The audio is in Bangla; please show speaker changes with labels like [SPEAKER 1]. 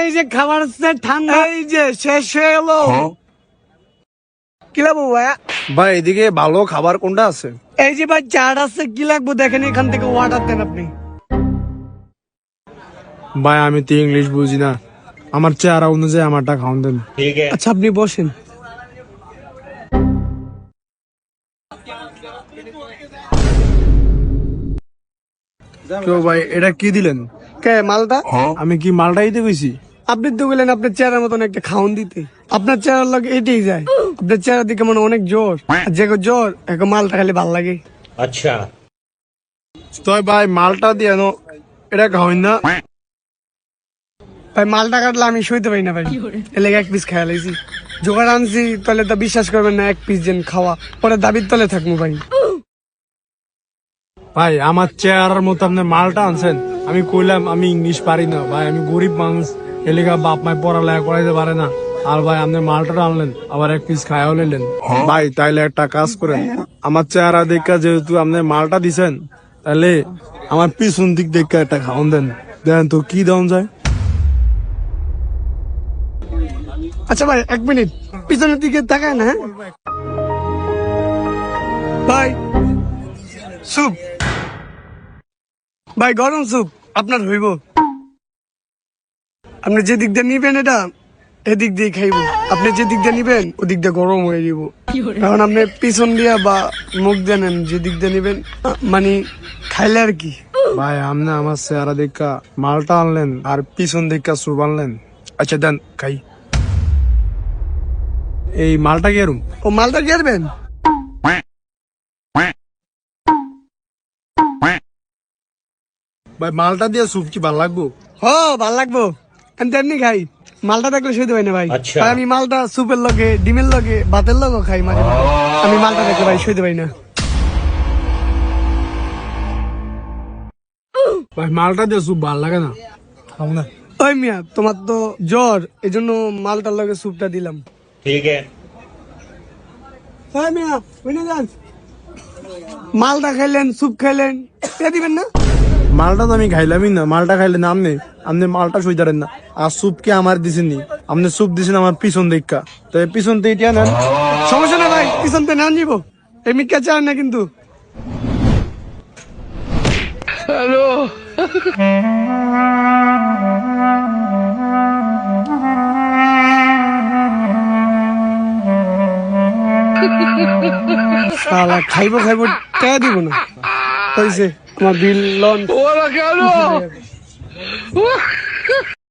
[SPEAKER 1] এই যে খাবার ঠান্ডা এই যে শেষ হয়ে গেল। কি লাগবো ভাইয়া?
[SPEAKER 2] ভাই এদিকে ভালো খাবার কোনটা আছে?
[SPEAKER 1] এই যে ভাই চাট আছে, কি লাগবো দেখেন, এখান থেকে অর্ডার দেন আপনি।
[SPEAKER 2] ভাই আমি তো ইংলিশ বুঝি না, আমার চেহারা অনুযায়ী আমারটা খাওয়ান দেন।
[SPEAKER 1] আচ্ছা আপনি বসেন।
[SPEAKER 2] কেউ ভাই এটা কি দিলেন?
[SPEAKER 1] কে মালটা?
[SPEAKER 2] আমি কি মালটাই দিতে কইছি?
[SPEAKER 1] আপনি তো বললেন আপনার চেহারার মতন একটা খাওন দিতে, আপনার চেহারার লাগে এটাই যায়। আপনার চেহারা দিকে মানে অনেক জোর, আর যে জোর এখন মালটা খালি ভাল লাগে।
[SPEAKER 3] अच्छा
[SPEAKER 2] তো ভাই মালটা দিয়ে এটা খাওয়াই না।
[SPEAKER 1] ভাই মালটা কাটলে আমি সইতে পারি না ভাই, এলে এক পিস খাইয়া লাইছি, জোগাড় আনছি তাহলে তো বিশ্বাস করবেন না, এক পিস যেন খাওয়া পরে দাবির তলে থাকবো ভাই।
[SPEAKER 2] ভাই আমার চেহারার মতো আপনি মালটা আনছেন, আমি কইলাম আমি ইংলিশ পারি না ভাই, আমি গরিব মানুষ, এলাকা বাপ মায় পড়ালেখা করাইতে পারে না, আর ভাই আপনি মালটা আনলেন আবার এক পিস খায়াও নিলেন। ভাই তাইলে একটা কাজ করেন, আমার চেহারা দেখা যেহেতু আপনি মালটা দিছেন, তাহলে আমার পিছন দিক দেখে একটা খাওয়ান দেন, দেন তো কি দেওয়া যায়।
[SPEAKER 1] আচ্ছা ভাই এক মিনিট পিছনের দিকে তাকায় না। হ্যাঁ ভাই স্যুপ, ভাই গরম স্যুপ আপনার হইব, আপনি যে দিক দিয়ে নিবেন এটা এদিক দিয়ে খাইব, আপনি যে দিক দিয়ে নিবেন ওদিক দিয়ে গরম হয়ে দিব, কারণ আপনি পিছন দিয়া বা মুখ দিয়ে নেন, যে দিক দিয়ে নিবেন মানে খাইলে আর কি।
[SPEAKER 2] ভাই আপনি আমার চেহারা দেখা মালটা আনলেন আর পিছন দেখা স্যুপ আনলেন, আচ্ছা দেন খাই। এই মালটা কি এরম?
[SPEAKER 1] ও মালটা গেরবেন?
[SPEAKER 2] ভাই মালটা দিয়ে স্যুপ কি ভালো লাগবো?
[SPEAKER 1] হ ভাল লাগবো, আমি তেমনি খাই, মালটা দেখলে সইতে পারি না ভাই।
[SPEAKER 3] আচ্ছা।
[SPEAKER 1] ভাই আমি মালটা স্যুপের লগে ডিমের লগে ভাতের লগে খাই মাঝে মাঝে, আমি মালটা দেখলে ভাই সইতে পারি না।
[SPEAKER 2] ভাই মালটা দিয়ে স্যুপ ভালো লাগে না, খাও না।
[SPEAKER 1] ওই মিয়া তোমার তো জ্বর, এই জন্য মালটার লগে স্যুপটা দিলাম।
[SPEAKER 3] ठीक है
[SPEAKER 1] হ্যাঁ মিয়া বুঝে যান, মালটা খাইলেন স্যুপ খাইলেন, কে দিবেন না?
[SPEAKER 2] মালটা তো আমি খাইলামই না, মালটা খাইলে না আপনি, আপনি মালটা সইতারেন না, আর স্যুপ কি আমার দিছেননি? আপনি স্যুপ দিছেন আমার পিছন দেখা, তো এই পিছন থেকে এটা নেন।
[SPEAKER 1] সমস্যা না ভাই, পিছন থেকে নান যাবো, এই মিক্কা চান না কিন্তু। শালা খাইবো খাইবো কে দিব না, হয়েছে আমার বিল লন।